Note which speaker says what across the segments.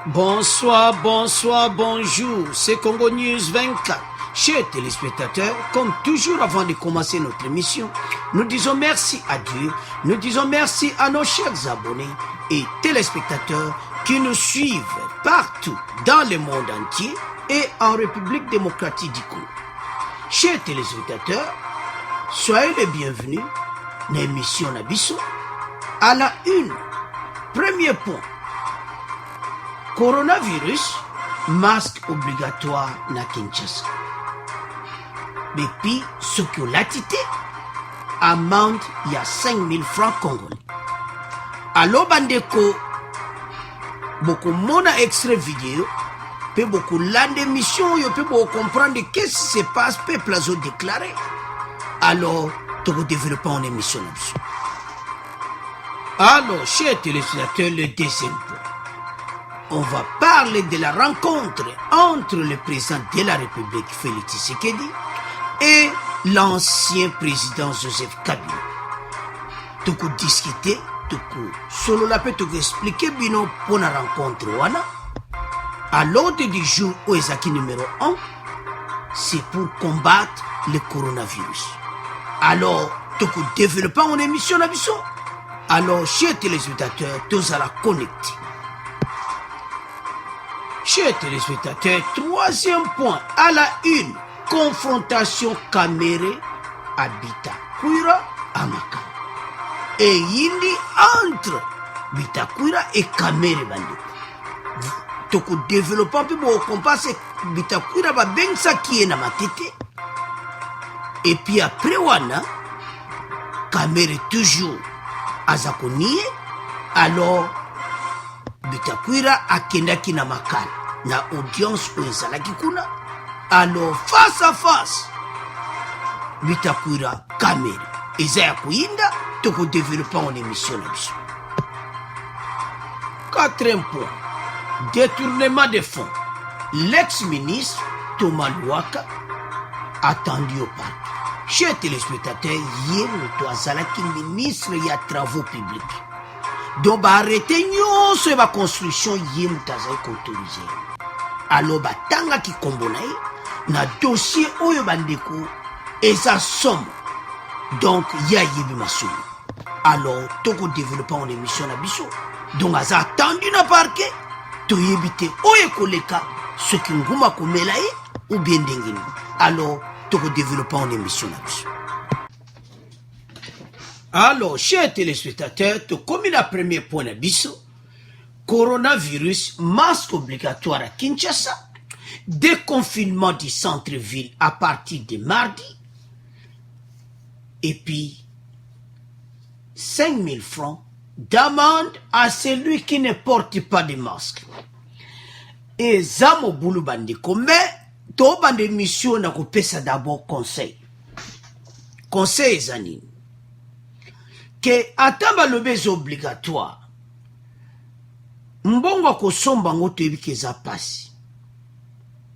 Speaker 1: Bonsoir, bonjour, c'est Congo News 24. Chers téléspectateurs, comme toujours avant de commencer notre émission, nous disons merci à Dieu, nous disons merci à nos chers abonnés et téléspectateurs qui nous suivent partout dans le monde entier et en République démocratique du Congo. Chers téléspectateurs, soyez les bienvenus dans l'émission Nabiso. À la une, premier point. Coronavirus, masque obligatoire na Kinshasa. Mais puis, ce que l'atité, amende il y a 5 000 francs congolais. Alors, bandeko, beaucoup mona extrait vidéo, peut beaucoup l'an d'émission, yo peut beaucoup comprendre qu'est-ce qui se passe, peuple a déclaré. Alors, tu vas développer une émission là-dessus. Alors, chers téléspectateurs, le deuxième point. On va parler de la rencontre entre le président de la République, Félix Tshisekedi, et l'ancien président Joseph Kabila. Tu peux discuter, tu peux solo la peut expliquer bino pour la rencontre wana. À l'ordre du jour où est numéro 1, c'est pour combattre le coronavirus. Alors, tu peux développer une émission là-dessus. Alors, chers téléspectateurs, tous à la connecter. Chers téléspectateurs, troisième point, à la une, confrontation Kamere Bitakwira Amaka. Et yindi entre Bitakwira et Kamere Bandeko. Toko développant peu pour compenser Bitakwira ba bensa qui est na matete. Et puis après wana, Kamere toujours azakonie, alors Bitakwira akendaki na makala na audience oyo ezalaki kuna. Alors face à face Bitakwira Kamere eza ya koyinda tokodevelopa en émission na biso. Quatrième point, détournement de fonds. L'ex-ministre Thomas Louaka attendu au parc. Chers téléspectateurs, hier moto azalaki ministre ya travaux publics. Donc ba arrêter nyonso ya ba construction ye mutazai autorisé. Alors ba tanga ki kombona na dossier oyo bandeko eza somme. Donc ya yebi masolo. Alors toko développer en émission na biso. Donc aza attendu na parquet to yebite oyo koleka ce qui nguma komela ou bien ndengini. Alors toko développer en émission na biso. Alors, chers téléspectateurs, comme la première point de biso, coronavirus, masque obligatoire à Kinshasa, déconfinement du centre-ville à partir de mardi, et puis 5 000 francs d'amende à celui qui ne porte pas de masque. Et Zamo Boulou Bandeko, mais to bande mission na kopesa d'abord conseil. Conseil zanini. Que atamba lobez obligatoire mbongo kosomba ngo toyebi keza pasi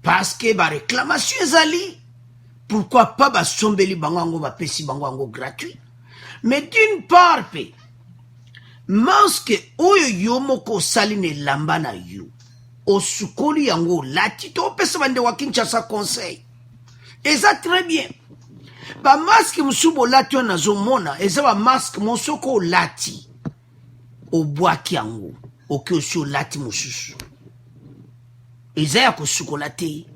Speaker 1: parce que ba réclamation ezali pourquoi pas ba sombeli bango ngo ba pesi bango ngo gratuit mais d'une part pe masque oyo yomo ko saline lamba na yo osukoli yango lati to pesa bande wa Kinshasa conseil et ça très bien. Ba masque musubo lati on nazomona eza ba masque monsoko lati obwaki yango oke osio lati mususu eza ya kosukola te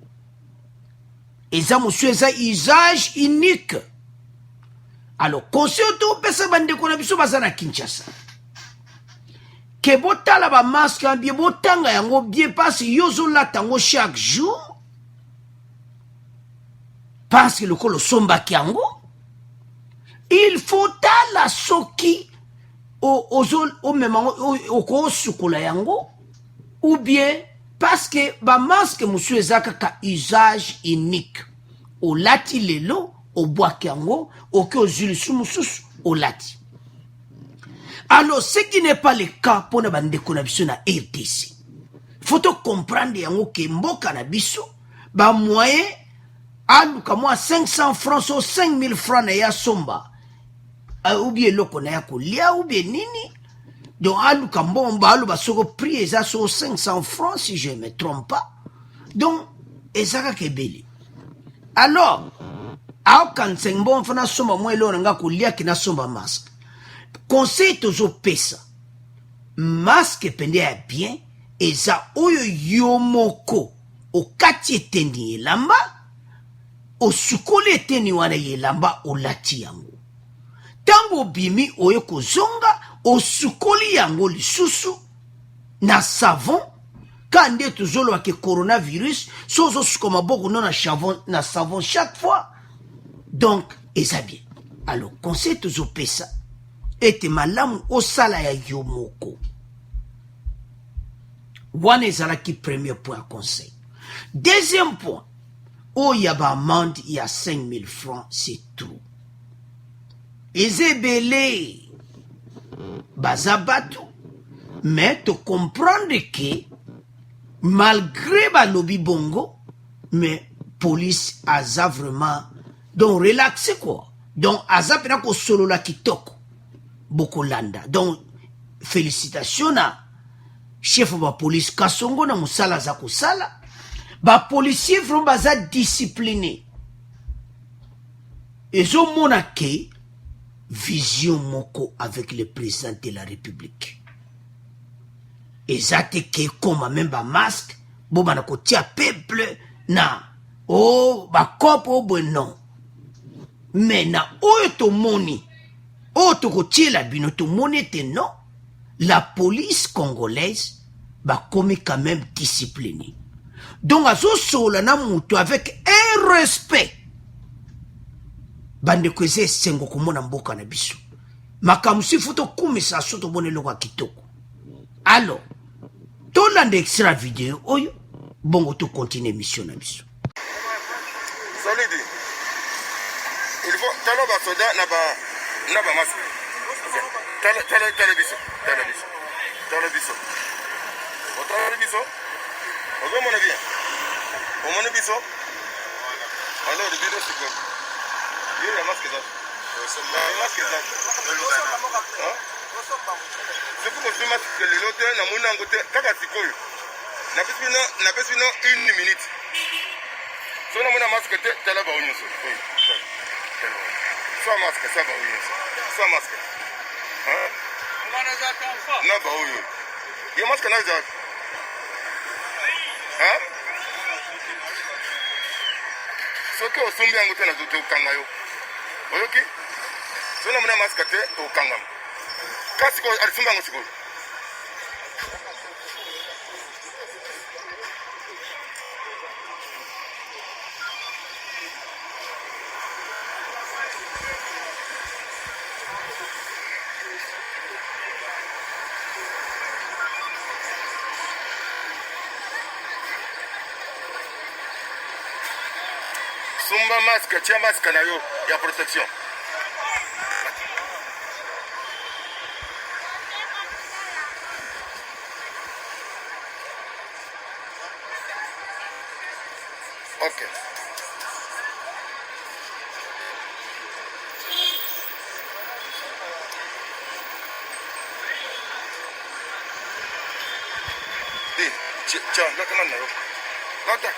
Speaker 1: eza musu eza usage unique. Alors conseil to pesa bandeko na biso baza na Kinshasa ke botala ba masque ambie botanga yango bien parce yozo lata yango chaque jour. Parce que le colo somba kiango, il faut la soki au même au ko sukola yango ou bien parce que ba masque monsieur ezaka ka usage unique au lati lelo au bois kiango au que aux sumusus au lati. Alors ce qui n'est pas le cas pour na bande konabison na RTC. Faut comprendre yango ke mboka na biso ba moyen aluka moi 500 francs ou 5 000 francs na ya somba ou bien loko na ya kolia ou bien nini Donc, aluka mbomba, aluba soko prix, eza so 500 francs, si je ne me trompe pas. Donc, ezaka kebele. Alors, ao kanseng bon fana somba mwelo nga kulia kina somba masque. Conseil tozo pesa. Masque pende ya bien, eza oyo yomoko, okati eteni yelamba, osukoli eteni wana yelamba olati yango. Tango bimi oyo kozonga, osukoli yango lisusu, na savon, kande tozolo wake coronavirus, sozo sukoma boko non na savon chaque fois. Donc, eza bien. Alors, conseil tozo pesa, ete malamu osala ya yomoko. Wana ezalaki premier point conseil. Deuxième point, oh yaba amende ya 5000 francs, c'est trop. Ezebele bazabatu, mais te comprendre que malgré ba lobby bongo, mais police aza vraiment donc relaxé quoi. Donc aza pena ko solo la kitoko bokolanda. Donc félicitations à chef de la police Kasongo na musala za kusala. Ba policier vraiment baza discipliné. Ezo monake vision moko avec le président de la République. Ezate ke koma même ba masque bo bana ko tia peuple na oh ba kopo bo non. Mais na oyo to moni oyo to ko tia bino to moni te non. La police congolaise ba komi quand même disciplinée. Donc azo sola na muto avec un respect. Bande kweze sengo kumona mboka na biso. Makamusi futo kumisa soto bone loka kitoko. Alors, tolande extra vidéo oyo bongo to continue mission na biso.
Speaker 2: Solide. Il faut talo ba soda na ba masque. Talo biso. Otalo biso. Ogo mona bien. O mona biso. Alors le vidéo c'est quoi? Il y a la masque là. La masque là. C'est pour que je mette que les notes na mona ngote kaka sikoyo. Na pesi no 1 minute. So na mona masque te tala ba onyoso. Oui. Sans masque ça ba onyoso. Sans masque. Hein? Na ba oyo. Il masque na za. Hein? Soki osumbi yango te na zoto okanga yo. Oyoki? So na mona masque te okanga. Kasi ko alisumba yango sikoyo. Sumba masque, tia masque na yo ya protection. Ok. Tiens, là comment na yo. Là.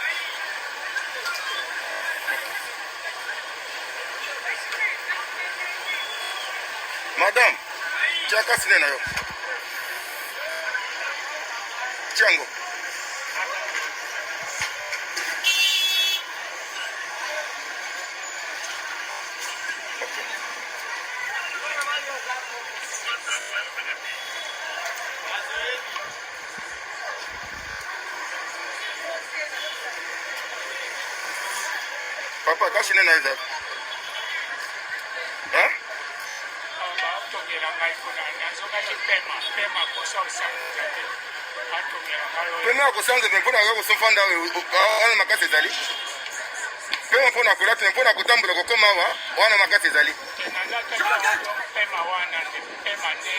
Speaker 2: Madame, tu as cassé les nains. Tiango. Papa, cassé les nains. Hein? Pema kusanze mpona ngo kusofanda wana makasi zali. Pema mpona kulata mpona kutambula kokoma wana makasi zali. Pema wana pema ne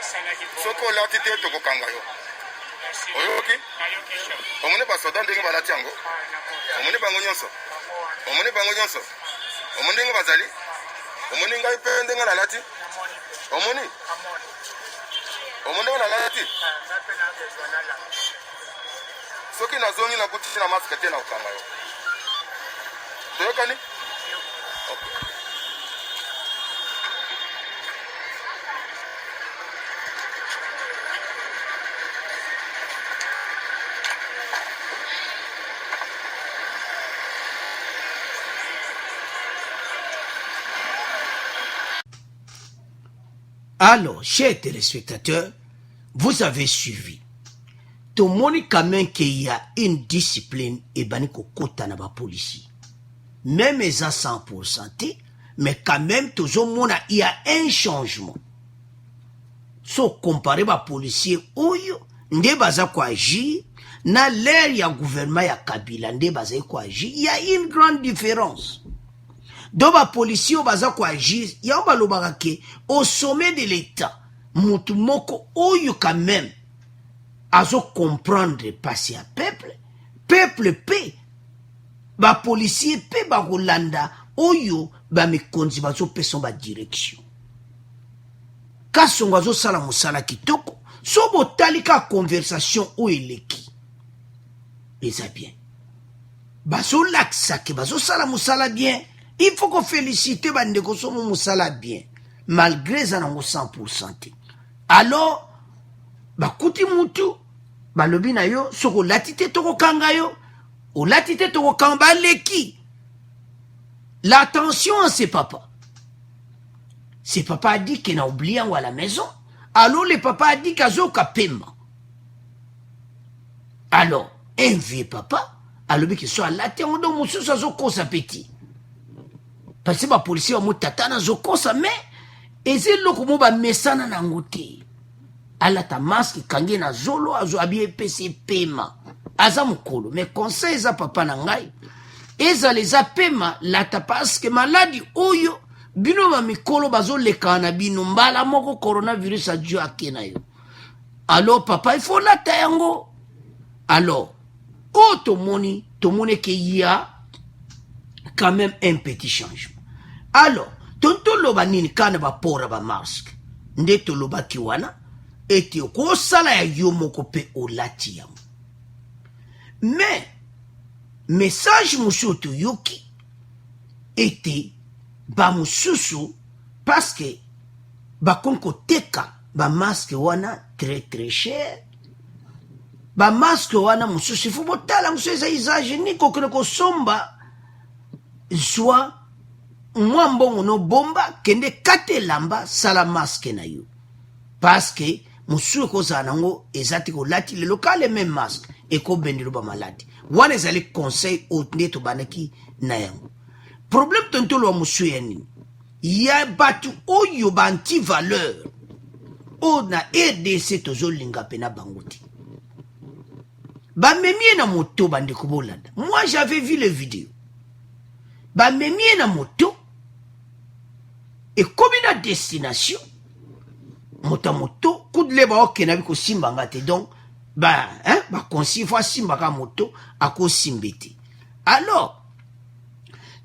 Speaker 2: salaki. Soko lati te to kokanga yo. Oyoki? Omone ba soda ndenge balati yango. Omone bango nyonso. Omone bango nyonso. Omone ngo bazali. Omone ngai pe ndenge na lati. Omoni? Omoni wana lati? Soki na zoni na kuti na maske te na ukanga yo. Toyokani? Okay.
Speaker 1: Alors, chers téléspectateurs, vous avez suivi. Tout le monde quand même qu'il y a une discipline et baniko kota na ba policier. Même les à 100%, mais quand même toujours monde il y a un changement. So comparé ba policier oyo nde baza kwa agir na l'air ya gouvernement ya Kabila nde baza kwa agir, il y a une grande différence. Donc, les policiers baza kwa agir, ya balobaka ke au sommet de l'État, mutu moko oyo quand même azo comprendre passer à peuple pe ba policier pe ba kolanda oyo ba mikonzi bazo peson ba direction. Kasongo azo sala musala kitoko, so botali ka conversation o eleki. Eza bien. Bazo laksa ke bazo sala musala bien. Il faut qu'on félicite bandeko somo musala bien, malgré ça nango 100%. Alors, bakuti mutu, balobi na yo, soko latite toko kanga yo, o latite toko kamba leki. L'attention à ses papas. Ses papas a dit qu'il a oublié à la maison. Alors, le papa a dit qu'il a paiement. Alors, un vieux papa, alors qu'il soit laté, on donne moussou sa zoko sa petit. Parce que les policiers ont tatana zokosa mais et c'est là que ba mesana na ngote ala ta masque kangi na zolo azo abie pc pema aza mukolo mais conseil za papa na ngai eza les apema la ta parce que maladie oyo bino ba mikolo bazo leka na bino mbala moko coronavirus a dû akena yo. Alors papa il faut la tango. Alors to moni que y a quand même un petit changement. Alors, tonto loba nini kana ba pora ba masque. Ndeto loba kiwana eti ko sala ya yomoko pe olati yamu. Mais message musutu yoki eti ba mususu parce que ba konko teka ba masque wana très cher. Ba masque wana mususu faut botala mususu usage ni ko somba soit mwambongo no bomba kende kate lamba sala masque na yo parce que musu ko zanango ezati ko lati le local même masque et ko bendilo ba maladi wana ezali conseil au neto banaki na yango problème tontolo wa musu yani ya batu oyo ba anti valeur o na RDC tozo linga pena banguti ba memie na moto bande ko bolanda. Moi j'avais vu les vidéos ba memie na moto et comme une destination, moto, coup de leba ok na biko simba ngate donc, konsi fois simba ka moto, ako simbete. Alors,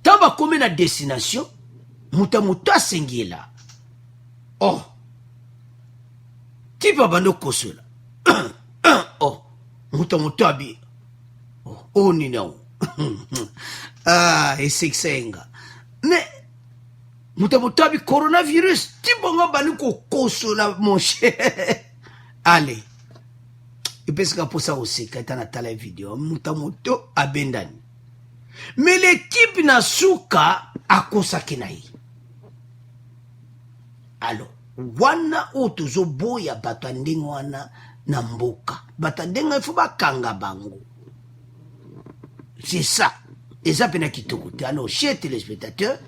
Speaker 1: tant ba comme une destination, moto asengela. Oh, ti bando kosola. Oh, moto abi. Oh, ni non. Ah, et c'est que c'est mais, Moutabi coronavirus, tibonga baliko kosola mon cher. Allez. Et parce que pour ça aussi, quand on a la vidéo, Moutamoto abendani. Mais l'équipe na souka a kosakenai. Alors, wana otozo boya batandeng wana na mboka. Batandeng il faut bakanga bango. C'est ça. Et ça pena kitokote. Alors, chers téléspectateurs,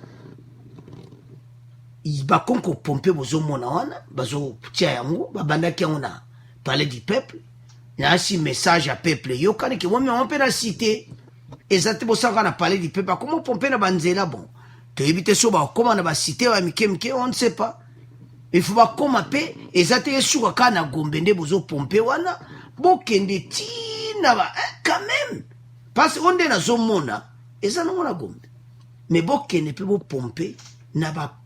Speaker 1: ba konko pompe bozo mona wana bazo tia yango babandaki yango na parler du peuple na si message à peuple yo kana ki wame on peut la citer exactement bosa kana parler du peuple comment pomper na banzela bon to éviter so ba comment na ba citer wa mikemke on ne sait pas il faut ba comment pe exactement suka kana gombe nde bozo pompe wana bokende tina ba quand même parce on est na zomona eza na gombe mais bokende pe bo pomper na ba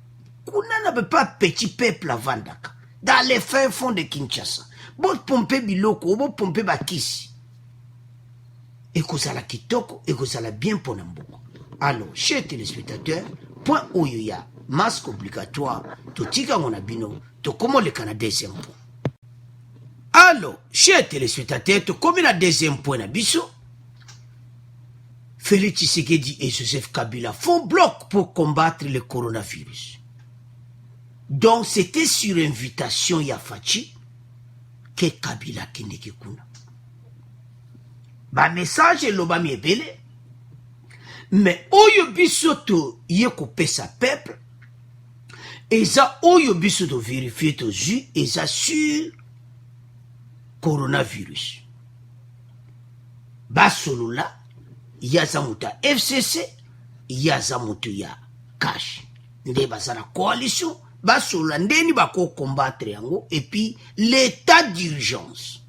Speaker 1: kuna na pas petit peuple à Vandaka. Dans les fins fonds de Kinshasa. Bon pompe biloko, bon pompe bakisi. Et que ça la kitoko, et que ça la bien pour Namboko. Alors, chers téléspectateurs, point où il y a masque obligatoire, tout tika mon abino, tout comment le Canada deuxième point. Alors, chers téléspectateurs, tout comme la deuxième point nabiso, Félix Tshisekedi et Joseph Kabila font bloc pour combattre le coronavirus. Donc, c'était sur invitation Yafachi que Kabila Kendeke Kuna. Ba message est loba miebele. Mais oyo bisoto yeko pesa peuple. Eza oyo bisoto vérifier to ju eza sur coronavirus. Ba solo la yaza muta FCC yaza mutu ya cash. Nde bazana coalition ba solo ndeni bako combattre yango et puis l'état d'urgence.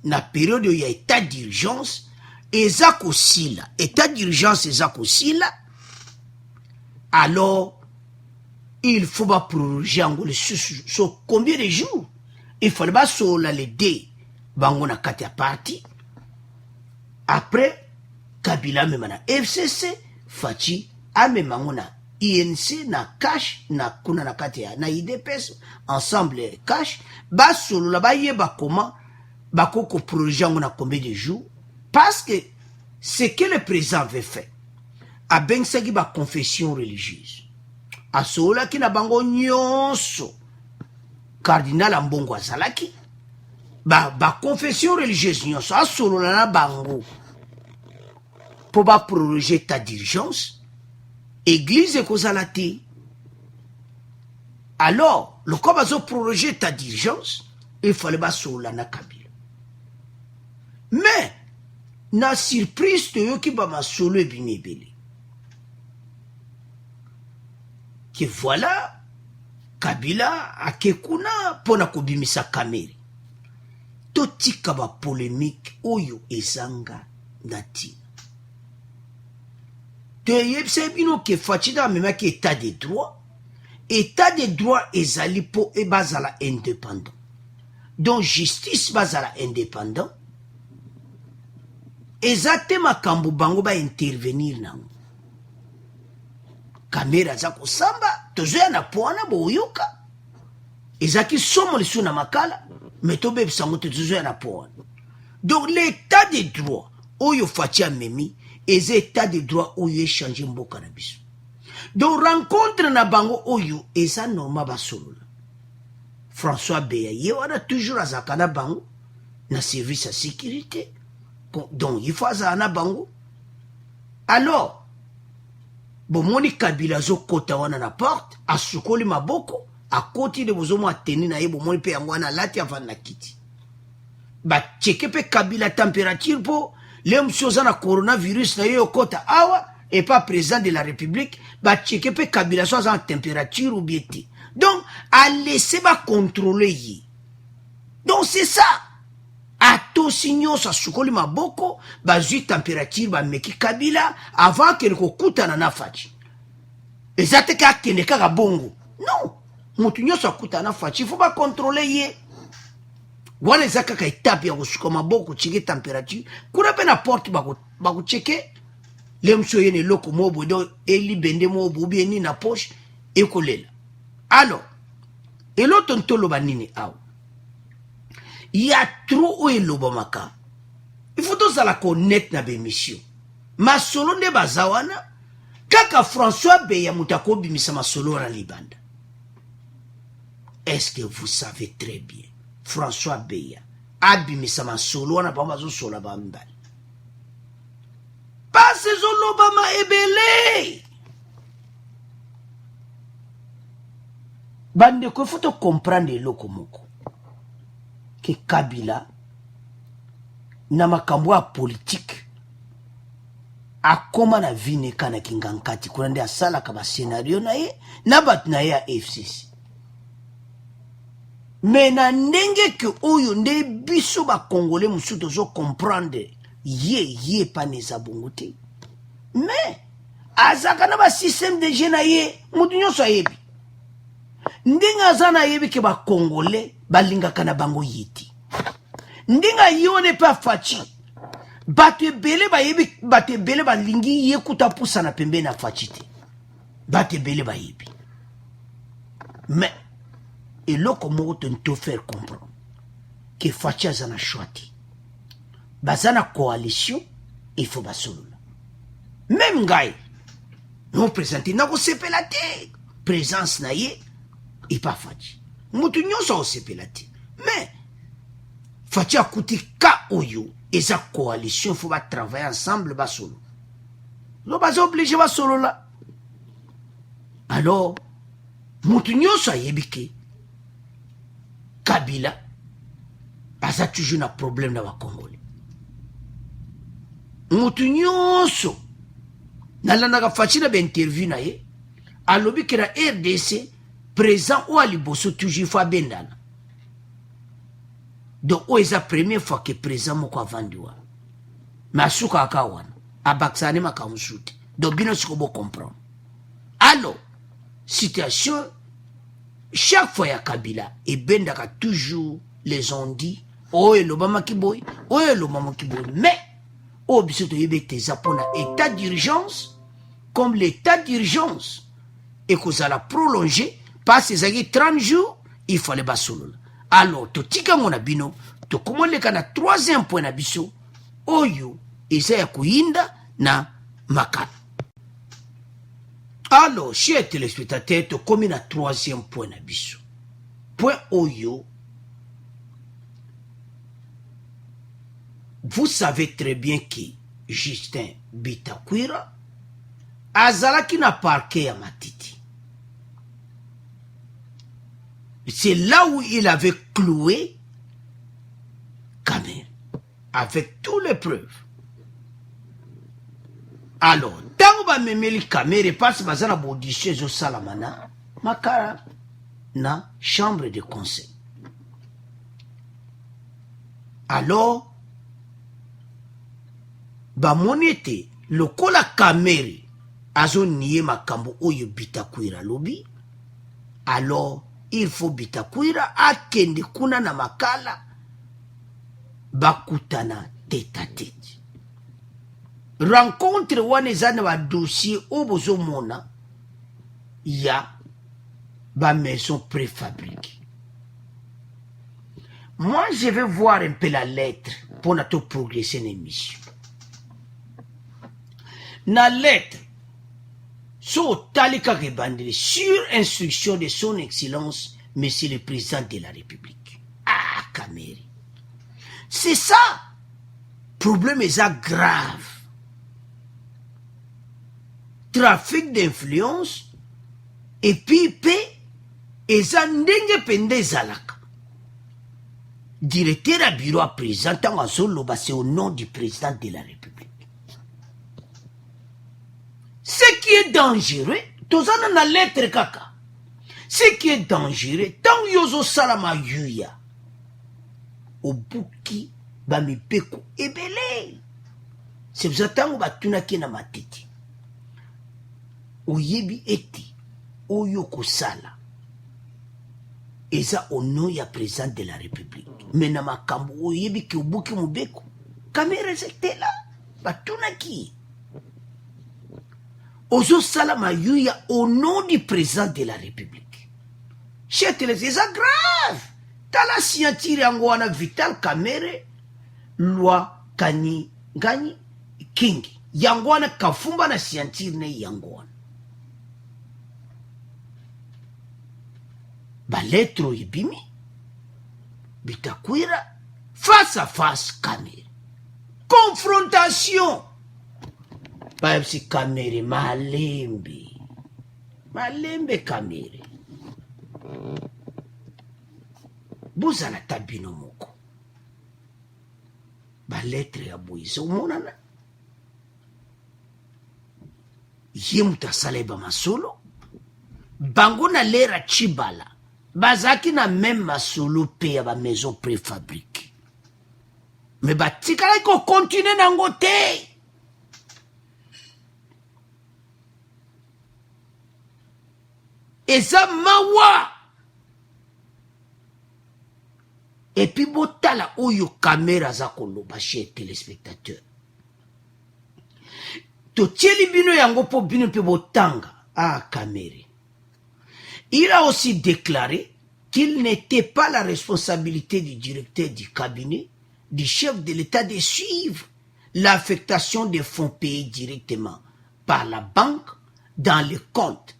Speaker 1: Na période où il y a état d'urgence, ezako sila, état d'urgence ezako sila, alors il faut pas proroger sur combien de jours? Il fallait pas sur les deux bango na kati ya parti. Après Kabila même na FCC, Fachi a même na INC na cash na kuna na kati ya na IDPS ensemble cash ba solo la ba yeba comment bakoko projet on a combien de jours parce que ce que le président avait fait a ben sagi ba confession religieuse a sola ki na bango nyonso cardinal Ambongo azalaki ba confession religieuse nyonso a solo na bango pour ba proroger ta d'urgence église ekozalati alors le comme azo proroger ta d'urgence il fallait ba sola na Kabila. Mais, na surprise de yo qui ba ma solo ebimebele. Que voilà, Kabila akekuna pona kobimisa kameri. Totika ba polémique oyo ezanga nati. Te yebse bino ke fatida mema ki état de droit. État de droit ezali po e bazala indépendant. Donc justice bazala indépendant. Exactement makambo bango ba intervenir nango. Kamera za kusamba tozoya na poana boyoka. Ezaki somo lisu na makala metobe bisango tozoya na poana. Donc l'état de droit oyo fatia memi eza état de droit oyo échanger mboka na biso. Donc rencontre na bango oyo eza normal basolola. François Beya ye wana toujours azaka na bango na service à sécurité. Donc il faut azana bango. Alors bomoni Kabila zo kota wana na porte asukoli maboko akoti de bozomo ateni na ye bomoni pe yango wana lati avant na kiti. Ba cheke pe Kabila température po le msoza na coronavirus na yo kota awa et pas président de la République ba cheke pe Kabila so en température ou bieti. Donc a laisser ba contrôler yi. Donc c'est ça. Ato signon sa sukoli maboko bazui température ba meki Kabila avant que ko kutana na fachi. Ezate ka kende ka bongo. Non, mutu nyoso kutana na fachi, il faut pas contrôler ye. Wale zaka ka etape ya kusuka maboko cheke température. Kuna pe na porte bako cheke. Le mso yene loko mobo do eli bende mobo bien ni na poche ekolela. Alors, eloto ntolo banini aw. Il y a trop de l'obamaka. Il faut tous la connaître dans l'émission. Ma solo ne bazawana. Kaka François Beya mutako bimisa ma solo na libanda. Est-ce que vous savez très bien? François Beya abimisa ma solo na bamba zo sola bambali. Pas ces olobama ebele. Bande ko faut comprendre le lokomoko. Que Kabila na makambo ya politique akoma na vine kana kingankati kuna nde asala kama scenario na ye na bat na ya FCC mais na ndenge ke oyo nde biso ba congolais musuto zo comprendre ye pa neza bongo te mais azaka na ba système de jena ye mutu nyonso ayebi ndinga zana yebi ke ba Congolais balinga kana bango yiti ndinga yone pa fachi batu bele ba yebi batu bele balingi yekuta pusa na pembe na fachite batu bele ba yebi mais et là comment te faire comprendre que fachi zana chouati bazana coalition il faut basolola même ngai nous présenter na ko sepela te présence na ye et pas fachi mutu nyonso sepela te mais fachi akuti ka oyo eza coalition faut ba travailler ensemble basolo lo bazo obligé basolo la alors mutu nyonso ayebike Kabila aza toujours na problème na ba Congolais mutu nyonso nalandaka fachi na ba interview na ye alobi ke na RDC présent ou à liboso toujours fa bendana donc o eza première fois que présent moko avandiwa mais asuka akawana abaksane makamusuti donc bino siko bo comprendre alors situation chaque fois ya Kabila et bendaka toujours les on dit oh elobama kiboy oh elobama kiboy mais oh biso to yebete zapona état d'urgence comme l'état d'urgence et que ça l'a prolongé parce que ça y 30 jours il fallait basolo alors to tika ngona bino to komoleka na troisième point na biso oyo eza ya kuinda na makala. Alors chers téléspectateurs to komi na troisième point na biso point oyo vous savez très bien que Justin Bitakwira azalaki na parquet ya Matiti. C'est là où il avait cloué Kamere avec toutes les preuves. Alors, tant que memeli Kamere passe bazana baudition zo salamana makara na chambre de conseil. Alors, bamoni ete lokola Kamere azo nié makambo oyo Bitakwira lobi, alors il faut Bitakwira akende kuna na makala bakutana tête à tête. Rencontre wana eza na ba dossier o bozo mona ya ba maison préfabriquée. Moi je vais voir un peu la lettre pour notre progresser l'émission. Na lettre so talika rebandele sur instruction de son excellence monsieur le président de la République. Ah Kamere. C'est ça. Problème est ça grave. Trafic d'influence et puis et ça ndenge pende zalaka. Directeur à bureau à président en solo c'est au nom du président de la République. Ce qui est dangereux, tout ça dans la lettre kaka. Ce qui est dangereux, tant yozo salama yuya. Obuki bami peko ebele. C'est pour ça que batuna ki na matiti. Oyebi eti oyo kosala. Eza ono ya président de la République. Mais na makambo oyebi ki obuki mubeko. Kamere c'était là. Batuna ki. Ozo salama yuya au nom du président de la République. Chers téléspectateurs, c'est grave. T'as la scientifique yangoana Vital Kamere, loi Kani Gani King. Yangoana kafumba na scientifique ne yangoana. Ba lettre ibimi. Bitakwira face à face Kamere. Confrontation. Payapsi Kamere malembe. Malembe Kamere. Bozala tabino moko. Ba lettre ya boise umonana. Yemuta saleba masolo. Bango na lera chibala. Bazaki na même masolo pe ya ba maison préfabriquée. Mais batikala ko continue nango te. Eza mawa Et puis botala oyo caméra za koloba chez téléspectateurs. To tieli bino yango po bino pe botanga caméra. Il a aussi déclaré qu'il n'était pas la responsabilité du directeur du cabinet, du chef de l'État de suivre l'affectation des fonds payés directement par la banque dans les comptes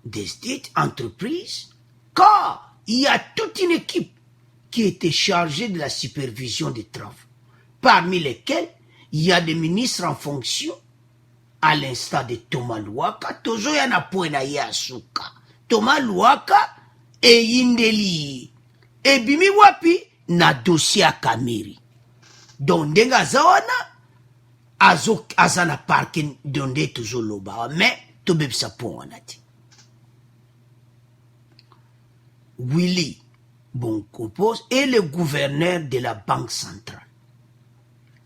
Speaker 1: des dites entreprises, car il y a toute une équipe qui était chargée de la supervision des travaux, parmi lesquels il y a des ministres en fonction, à l'instar de Thomas Luaka, Tozo yana poena yasuka. Thomas Luaka e Yindeli e bimi wapi na dossier à Kameri. Donc ndenga zawana azana parking donde Tozo loba, mais to bebisa ponati. Willy Bonkopos est le gouverneur de la Banque centrale.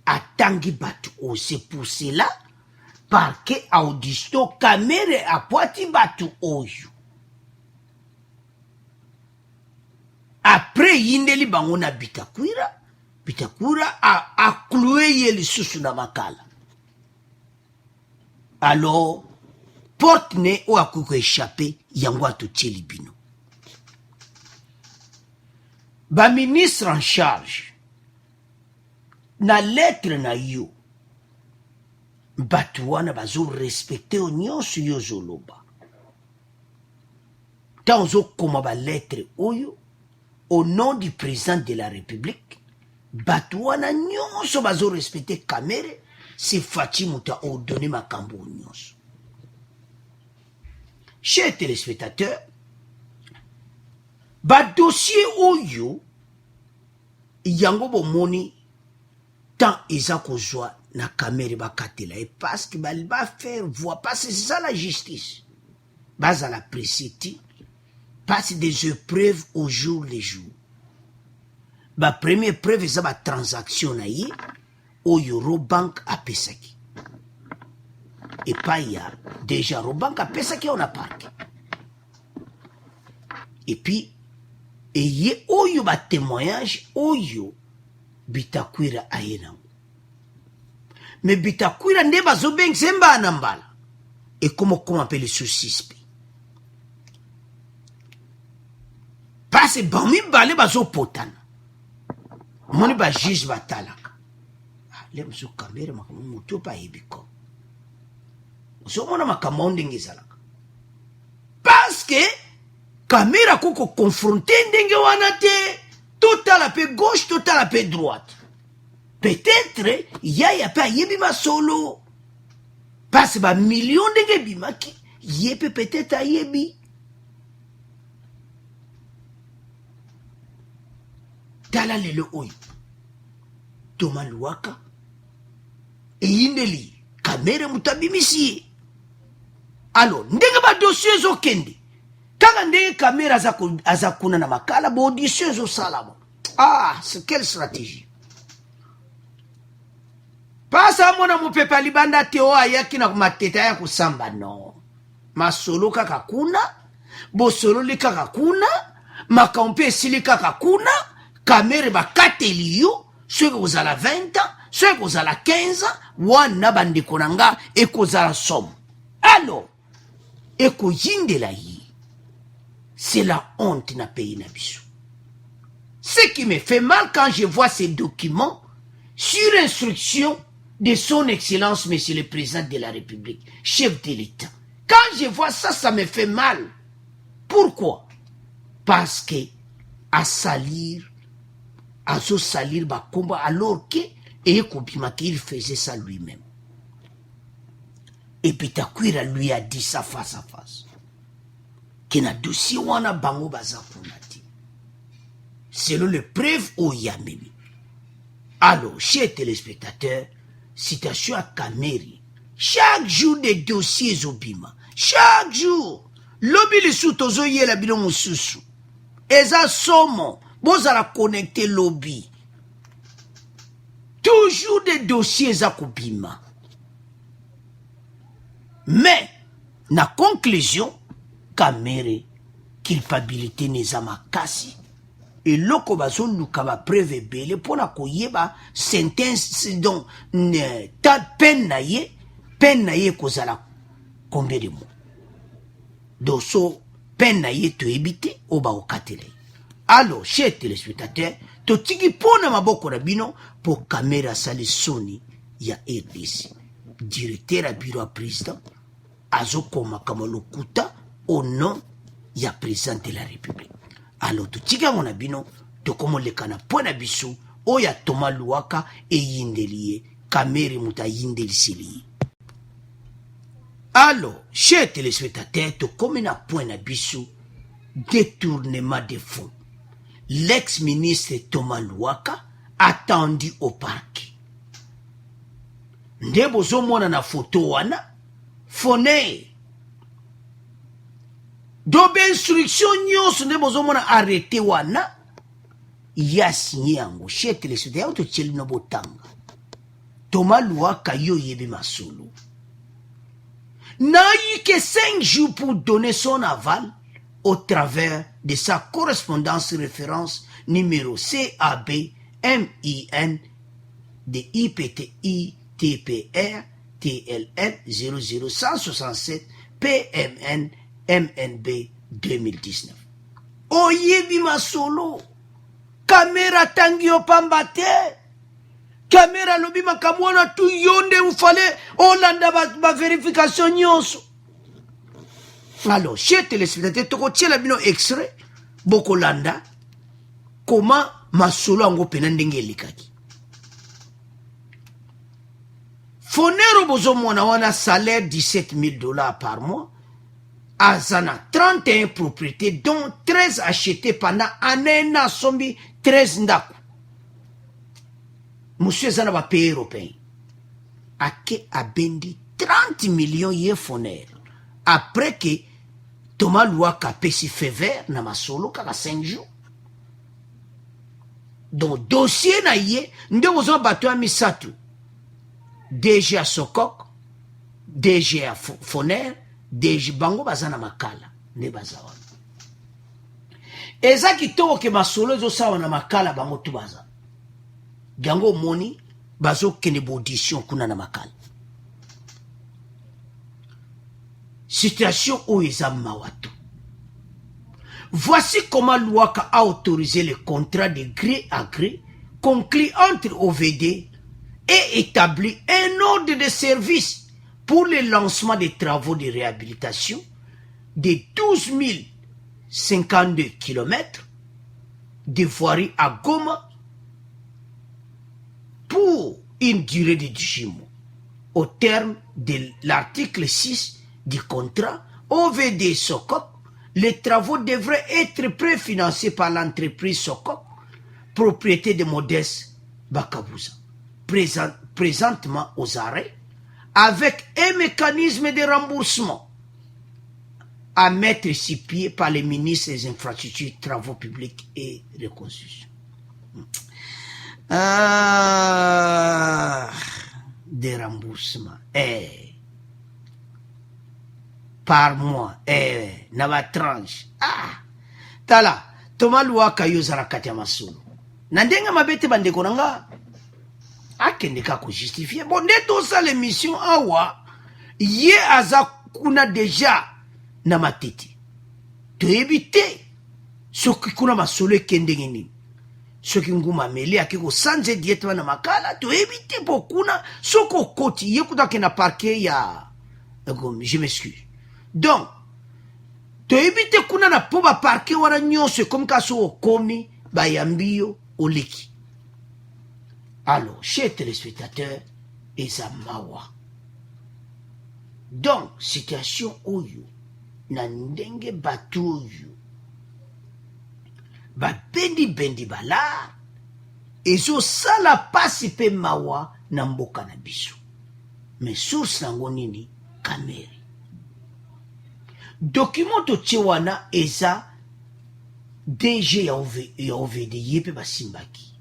Speaker 1: A Tangi Batu aussi pour cela, parquet audisto Kamere a Poiti Batu Oyo. Après Yindeli Bangona Bitakura a cloué Yeli Susu na Makala. Alors, porte-ne ou a kuko échappé, Yangwa Tutieli Bino. Ba ministre en charge na lettre na yo batu wana bazo respecter o nyonso yo zoloba ta ozo koma ba lettre oyo au nom du président de la République batu wana nyonso bazo respecter Kamere si Fachi muta o donné makambo nyonso. Chers téléspectateurs, ba dossier oyo yango bomoni tant eza kozwa na Kamere bakatela et parce que ba faire voir parce que c'est ça la justice basa la précité passe des épreuves au jour le jour. Ba première preuve eza ba transaction na ye oyo Robank apesaki et pas ya déjà Robank apesaki on a parqué et puis et ye oyo ba témoignage oyo Bitakwira ayena. Mais Bitakwira nde bazobeng semba na mbala. Et comment appeler ce suspect? Parce que bami bale bazopotana. Moni ba juge batalaka. Le mso Kamere makamu muto pa ebiko. Mso mona makamonde ngizalaka. Parce que Kamera koko confronté ndenge wana te, tout à la paix gauche, tout à la paix droite. Peut-être, ya pas yebi ma solo. Parce que ba million ndenge bimaki, yepe peut-être a yebi. Tala lelo oyo. Thomas Luaka. E Yindeli, Kamere mutabimisi. Alors, ndenge ba dossier zo kende. Kaka ndenge Kamera azakuna na makala, bo audition zo salama. Ah, c'est quelle stratégie? Pasa mona mupepa libanda teo ayaki na kumateta ya kusamba no. Masolo kaka kuna, bo solo li kaka kuna, makampe sili kaka kuna, Kamere bakateli yo, soki kozala 20 ans, soki kozala 15 ans, wana bandeko nanga ekozala somme. Alors, eko yindela yi. C'est la honte na pays na biso. Ce qui me fait mal quand je vois ces documents sur instruction de son excellence monsieur le président de la République, chef de l'État. Quand je vois ça, ça me fait mal. Pourquoi? Parce que à salir Bakomba alors que il faisait ça lui-même. Et puis Bitakwira lui a dit ça face à face. Que na dossier wana bango bazakunati. Selon les preuves au Yamemi. Alors, chers téléspectateurs, citation à Kameri. Chaque jour des dossiers Zobima. Chaque jour. Lobi le sous-tozo yé la bino mususu. Eza somo. Bozala connecté lobby. Toujours des dossiers Zakobima. Mais, na conclusion, Kamere, culpabilité neza makasi. eloko bazoluka ba preuve ebele mpona koyeba sentence donc ta peine na ye kozala combien de mois donc so peine na ye toyebi te oyo bakokatela ye. Alors chers téléspectateurs, totiki mpona maboko na bino po kamera asali soni ya RDC. Directeur ya bureau ya président azokomaka lokuta au nom ya président de la République. Alors totiki yango na bino tokomoleka na mpo na biso oyo ya Thomas Luaka eyindeli ye kamera moto ayindeliseli ye. Alors chers téléspectateurs, tokomi na point na biso détournement de fonds. L'ex-ministre Thomas Luaka attendu au parc. Nde bozomona na photo wana Foner dobe instruction nyonso nde bozomona arrêté wana ya signé yango chez téléspectateurs to tcheli no botanga. Thomas Luaka yo yebi masolo n'a eu que 5 jours pour donner son aval au travers de sa correspondance référence numéro CAB MIN de IPTI TPR TLL 00167 PMN MNB 2019. Oyebi masolo kamera tangi opambate kamera lobi makamwana tu yonde ufale olanda ba vérification nyonso. Alors, chers téléspectateurs, toko tiela bino extrait bokolanda comment masolo ango pena ndenge elikaki. Fonero bozomona wana salaire $17,000 par mois. Azana 31 propriétés dont 13 achetées pendant un an sombi 13 ndaku. Monsieur Zana va payer européen. Ake abendi 30 millions ye Fonero. Après que Thomas Luaka pesi fait vert na masolo kaka 5 jours. Donc dossier na ye nde bozoma bato ya misatu. DG à Sokok, DG à Foner, DG bango bazana makala ne bazawa. Eza kitoko ke masolo ezo sawa na makala bango tu baza. Gango moni bazo kene audition kuna na makala. Situation où ils ont mawato. Voici comment Luaka a autorisé le contrat de gré à gré conclu entre OVD et établi un ordre de service pour le lancement des travaux de réhabilitation de 12 052 km de voirie à Goma pour une durée de 10 mois. Au terme de l'article 6 du contrat OVD Sokok, les travaux devraient être préfinancés par l'entreprise Sokok, propriété de Modeste Bakabouza, présentement aux arrêts, avec un mécanisme de remboursement à mettre sur pied par les ministres des infrastructures, travaux publics et reconstruction. Des remboursements. Par mois, na ba tranche. Tala, Thomas Luaka yozara kati ya masolo. Na ndenga mabete bandeko nanga, akende ka ko justifier. Bon, neto sa l'émission awa, ye aza kuna deja na matiti. To ebite, soki kuna masolo ekende ngini. Soki nguma mele akiko sanze dietwa na makala, to ebite pokuna, soko koti, ye kuta na parquet ya, je m'excuse. Donc, to ebite kuna na po ba parke wana nyonso comme kaso okomi ba yambio oliki. Alors, chers téléspectateurs, eza mawa. Donc, situation oyo na ndenge batu oyo ba bendi bala ezo sala pasi pe mawa na mboka na biso. Mais source nango nini kamera. Document wana eza DG ya OVD yepe basimbaki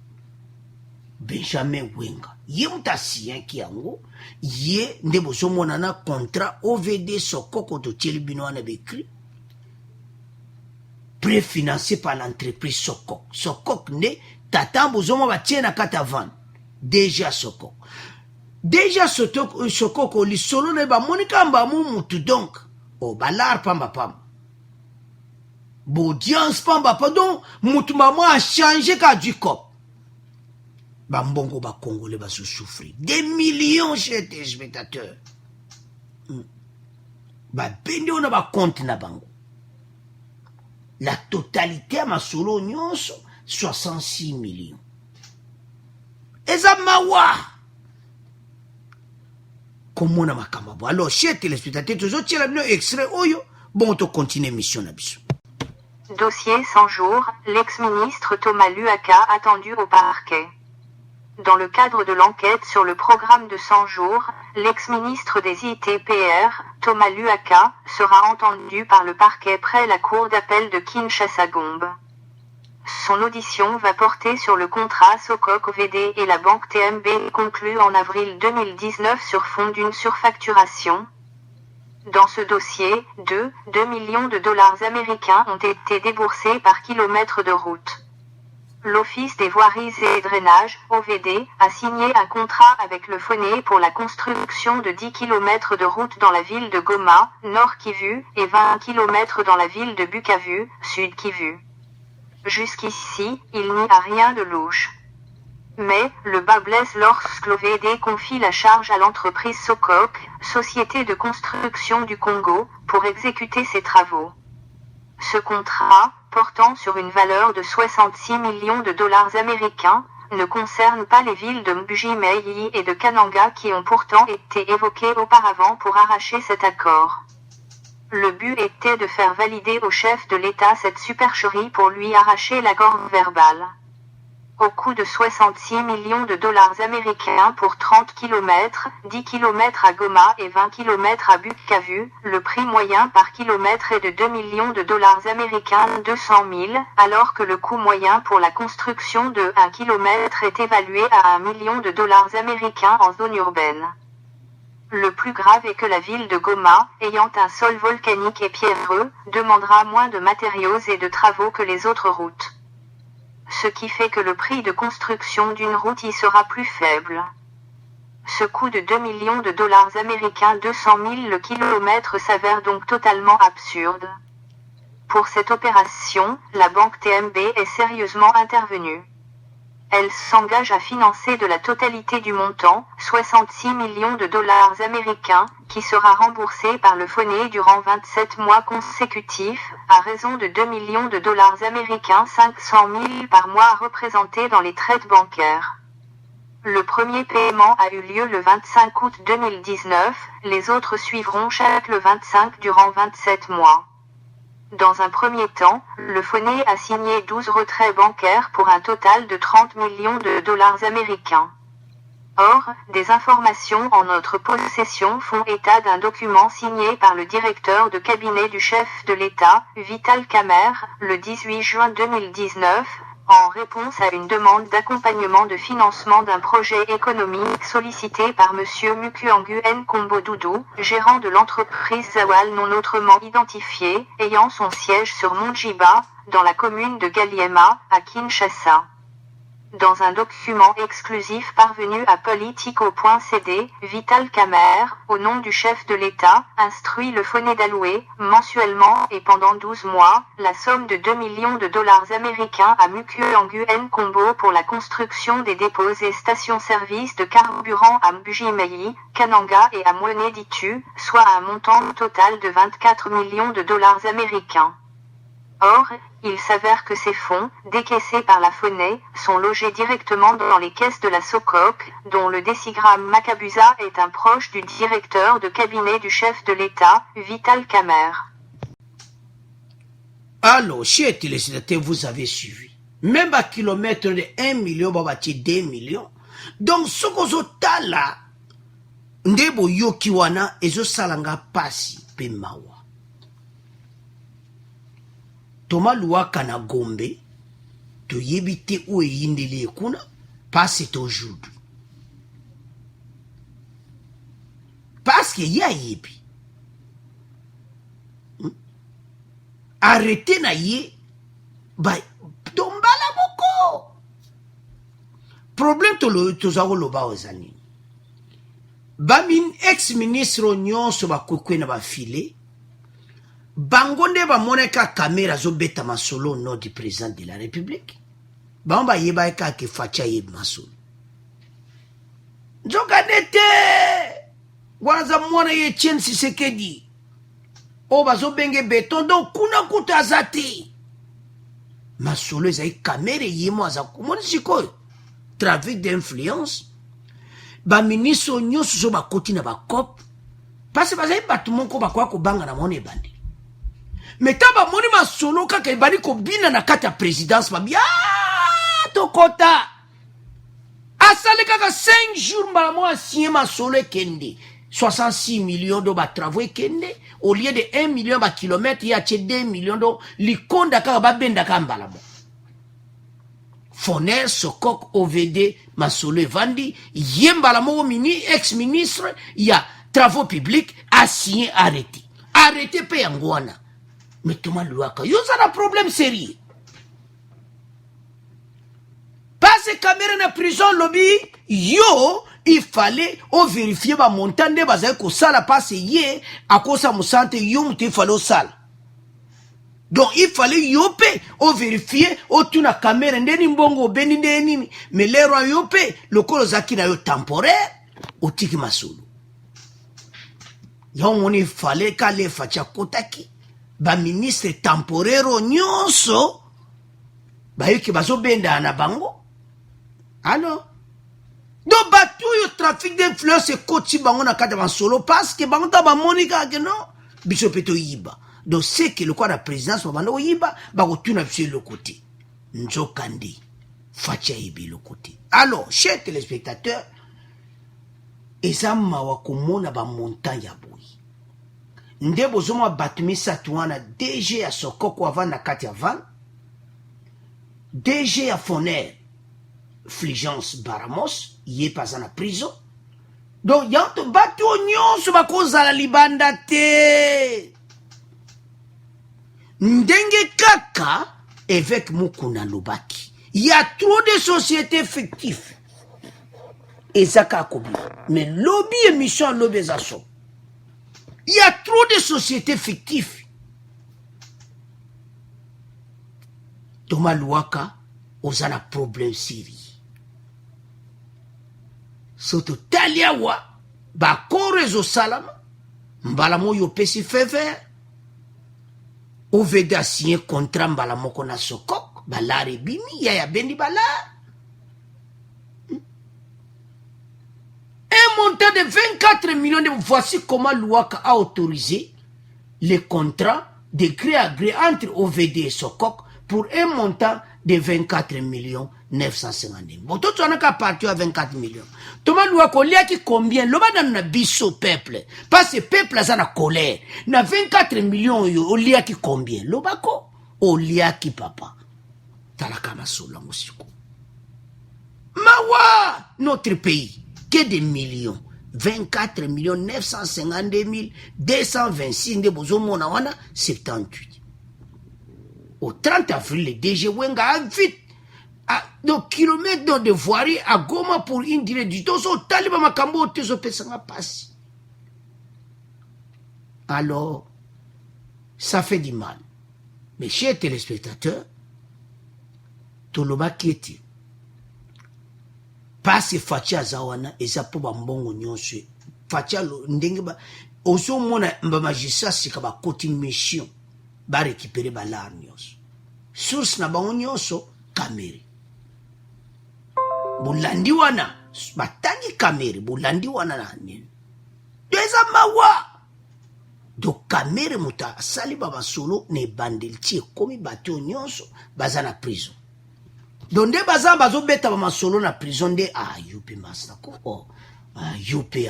Speaker 1: Benjamin Wenga ye mutasi yanki yango ye nde bozomona na contrat OVD Sokoko totieli bino wana bekri préfinancé par l'entreprise Sokok. Sokok ne tata bozoma batie na kata van. Déjà Sokok. Déjà Sokok li solo ne ba monika mba mutu donc. O balar pamba pamba. Baudience pamba pardon mutu maman a changé ka du cop. Bambongo ba congolais ba souffrir. Des millions chez les spectateurs. Ba bende on a ba compte na bango. La totalité à ma solo nyonso 66 millions. Eza mawa. Comment on a makamabo. Alors, chers téléspectateurs, toujours tiens la extrait oyo. Bon, on continue mission na biso.
Speaker 3: Dossier 100 jours, l'ex-ministre Thomas Luaka attendu au parquet. Dans le cadre de l'enquête sur le programme de 100 jours, l'ex-ministre des ITPR, Thomas Luaka, sera entendu par le parquet près la cour d'appel de Kinshasa-Gombe. Son audition va porter sur le contrat Sokok OVD et la banque TMB conclu en avril 2019 sur fond d'une surfacturation. Dans ce dossier, 2 millions de dollars américains ont été déboursés par kilomètre de route. L'Office des voiries et drainages, OVD, a signé un contrat avec le Foné pour la construction de 10 km de route dans la ville de Goma, Nord Kivu, et 20 km dans la ville de Bukavu, Sud Kivu. Jusqu'ici, il n'y a rien de louche. Mais, le bas blesse lorsque l'OVD confie la charge à l'entreprise Sokok, société de construction du Congo, pour exécuter ses travaux. Ce contrat, portant sur une valeur de 66 millions de dollars américains, ne concerne pas les villes de Mbuji-Mayi et de Kananga qui ont pourtant été évoquées auparavant pour arracher cet accord. Le but était de faire valider au chef de l'État cette supercherie pour lui arracher l'accord verbal. Au coût de 66 millions de dollars américains pour 30 km, 10 km à Goma et 20 km à Bukavu, le prix moyen par kilomètre est de 2 millions de dollars américains 200 000, alors que le coût moyen pour la construction de 1 km est évalué à 1 million de dollars américains en zone urbaine. Le plus grave est que la ville de Goma, ayant un sol volcanique et pierreux, demandera moins de matériaux et de travaux que les autres routes. Ce qui fait que le prix de construction d'une route y sera plus faible. Ce coût de 2 millions de dollars américains 200 000 le kilomètre s'avère donc totalement absurde. Pour cette opération, la banque TMB est sérieusement intervenue. Elle s'engage à financer de la totalité du montant, 66 millions de dollars américains, qui sera remboursé par le Foné durant 27 mois consécutifs, à raison de 2 millions de dollars américains 500 000 par mois représentés dans les traites bancaires. Le premier paiement a eu lieu le 25 août 2019, les autres suivront chaque le 25 durant 27 mois. Dans un premier temps, le Foné a signé 12 retraits bancaires pour un total de 30 millions de dollars américains. Or, des informations en notre possession font état d'un document signé par le directeur de cabinet du chef de l'État, Vital Kamerhe, le 18 juin 2019, en réponse à une demande d'accompagnement de financement d'un projet économique sollicité par M. Mukuangu Nkombo Doudou, gérant de l'entreprise Zawal non autrement identifiée, ayant son siège sur Monjiba, dans la commune de Galiema, à Kinshasa. Dans un document exclusif parvenu à Politico.cd, Vital Kamerhe, au nom du chef de l'État, instruit le Foné d'allouer, mensuellement et pendant 12 mois, la somme de 2 millions de dollars américains à Mukuangu Nkombo pour la construction des dépôts et stations-service de carburant à Mbuji-Mayi, Kananga et à Mweneditu, soit un montant total de 24 millions de dollars américains. Or, il s'avère que ces fonds, décaissés par la Foné, sont logés directement dans les caisses de la Sokok, dont le décigramme Makabusa est un proche du directeur de cabinet du chef de l'État, Vital Kamerhe.
Speaker 1: Alors, chers téléspectateurs, vous avez suivi. Même à kilomètre de 1 million, babati 2 millions. Donc, ce qu'on a là, ndebo yokiwana, ezo salanga pasi, pe mawa. Thomas Luaka na Gombe, to yebite ou yindele kuna, passe aujourd'hui. Parce qu'il y a yebi. Arrêtez na ye, Bah, tombala moko. Problème tozako loba ozani. Bamin ex-ministre nyonso bakokwe na bafile. Bangonde ba moneka caméra zo beta masolo au nom du président de la République. Bamba yeba eka ke facha yeb masolo. Njokanete. Waza mwana ye Etienne Tshisekedi. O bazo benge beton donc kuna kuta azati. Masolo ezai caméra yemo azaku. Moni sikoyo. Trafic d'influence. Ba ministre nyonso zo bakoti na ba cop. Parce que bazai batu moko bakwa ko banga na mone bandi. Mais taba moni masolo kaka ebani ko bina na kata présidence ba bia to kota. Asale kaka 5 jours mbala mo asigné masolo kende. 66 millions de travaux kende au lieu de 1 million de kilomètres il y a 2 millions de likonda kaka ba benda kambala mo. Foner Sokok OVD masolo evandi yembala mo mini ex-ministre il y a travaux publics assigné arrêté. Arrêté pe yangwana. Mais Thomas Luaka, yo ça a un problème sérieux. Parce que caméra na prison lobby, yo, il fallait vérifier ba montant de bazay ko sala parce yé à cause sa musante yo muté fallait au sala. Donc il fallait yo pe vérifier tuna caméra ndeni mbongo beni ndeni mais les rois yo pe le kolo zaki na yo temporaire au tiki masulu. Yo on il fallait kale facha kotaki. Ba ministre temporaire nyonso ba yuki bazo benda na bango. Alors donc batu yo trafic d'influence koti bango na kata ban solo parce que bango ta ba monika que non biso peto yiba. Donc c'est que le quoi la présidence ba bando yiba ba ko tuna sur le côté. Nzokandi facha yibi le côté. Alors chers téléspectateurs ezama wa komona ba montagne ya boy. Ndebo zoma batumi satuana DG ya Sokoko avant na kati avant DG ya Foner Fulgence Baramos yé pas en prison donc yanto batu nyonso bakoza la libanda te ndenge kaka avec mukuna lobaki il y a trop de sociétés fictives et zaka kobi mais lobby émission lobby zaso. Il y a trop de sociétés fictives. Thomas Luaka, on a un problème sérieux. Surtout Taliawa, ba korezo salama, mbalamo yo pesi fever, oveda signé contrat mbalamo kona Sokok, balare bimi, yaya bendi balare. Un montant de 24 millions de... Voici comment Luaka a autorisé les contrats de gré à gré entre OVD et Sokok pour un montant de 24 millions 950 000. Bon, tout on a qu'à partir à 24 millions. Thomas Luaka, il y a qui combien? L'homme a un biseau peuple. Parce que le peuple a la colère. Na 24 millions, il y a qui combien? L'obako, il y a qui papa. Talakama sola musiko. Mawa, notre pays. Que des millions 24 millions 952 226 de bozomona wana 78 au 30 avril le DG Wenga a vite à 2 kilomètres de voirie à Goma pour une durée du temps au taliba makambo tezo pesanga passe. Alors ça fait du mal mes chers téléspectateurs toloba kieti parce facha zawana eza po ba mbongo nyonso facha ndenge ba oso mona mba magistrat sika ba koti mission ba récupérer ba lar nyonso source na bango nyonso kamera bulandi wana batangi kamera bulandi wana na nini deza mawa do kamera muta sali ba solo ne bandel tie komi bato nyonso baza na prison. Donde baza bazo beta ba masolo na prison de yupi master ko yupi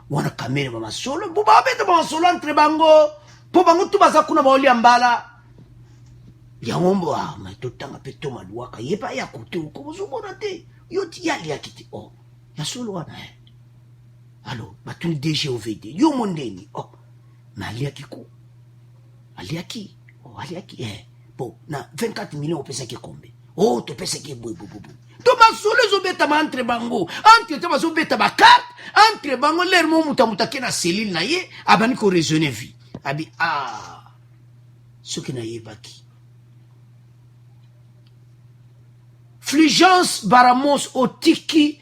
Speaker 1: wana kamera ba masolo bo ba beta ba masolo entre bango po bango tu baza kuna ba oli ambala ya ngombo ma totanga pe Thomas Luaka yepa ya kote ko bozobona te yoti yali yakiti ya solo wana alors batu DG OVD yo mondeni mali yakiko aliaki aliaki bon na 24 millions opesa ki combien oh to pesa ki boy to masolo ezobeta ma entre bango entre te bazobeta ba carte entre bango l'air mo muta ke na cellule na ye abani ko raisonner vie abi ce qui na yebaki Fulgence Baramos otiki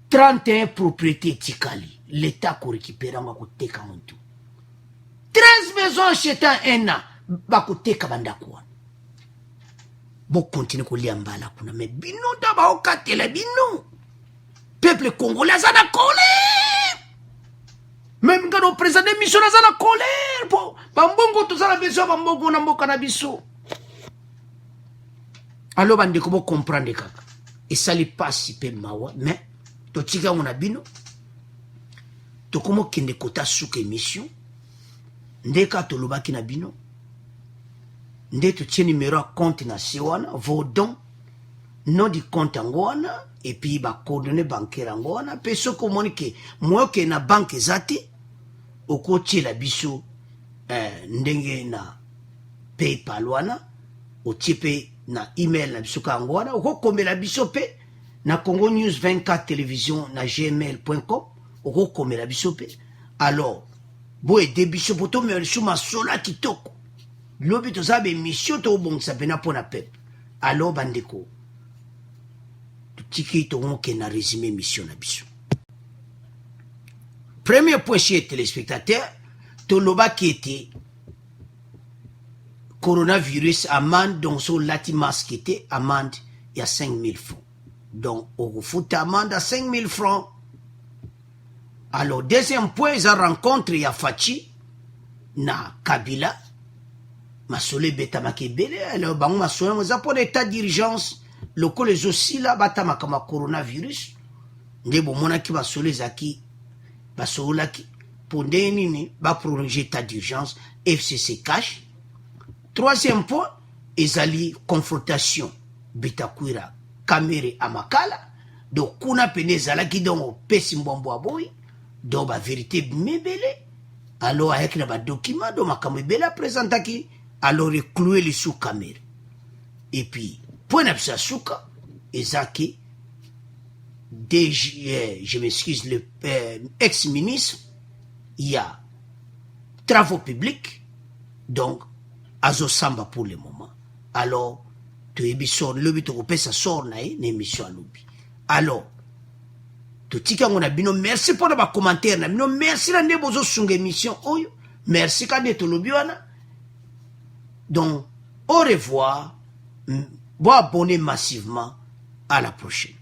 Speaker 1: 31 propriétés tikali l'état ko récupérer ngako teka muntu 13 maisons chetan ena bakoteka bandako bo continue ko liambala kuna mais bino daba okatela bino peuple congolais azana colère même quand on présente mission azana colère po bambongo to sala beso bambongo na mboka na biso alors bande ko comprendre kaka et ça li passe pe mawa mais to tika on a bino to komo kende kota suka émission ndeka to lobaki na bino nde to tie numéro à compte na siwana vos dons nom du compte angoana et puis ba coordonnées bancaires angoana pe soko monike moyoke na banque zati oko tie la biso ndenge na PayPal wana o tie pe na email na biso ka angoana oko komela biso pe na Congo News 24 télévision na gmail.com oko komela biso pe alors bo e debiso poto me sou masola kitoko lobi to sabe mission to bon sa pena pona pep alors bandeko tiki to on na résumé mission na biso premier point chez téléspectateurs to loba qui était coronavirus amende donc sur lati masque était amende il y a 5000 francs donc au fout amende à 5000 francs. Alors, deuxième point, ils ont rencontré Yafachi, na Kabila, Masole Betamakebele, alors, bango Masole, ils ont pour l'état d'urgence, le col les aussi là, batama comme coronavirus, ndebo monaki Masole Zaki, Basolaki, pour nini, ba prolonger l'état d'urgence, FCC cash. Troisième point, ils allaient confrontation, Betakwira, Kamere Amakala, donc, kuna pene zalaki donc, Pesimbombo aboy, donc la vérité mebele alors avec les documents donc makambo bela présentaki alors reclouer les sous caméra et puis point d'absa souka ezaki je m'excuse le ex-ministre il y a travaux publics donc azosamba pour le moment alors to ebison lobi to kopesa sort na émission lobi alors tika ngona bino merci pour les commentaires na bino merci la ndebo zo sunga émission oyo merci ka de to lobi wana donc au revoir bon abonnez massivement à la prochaine.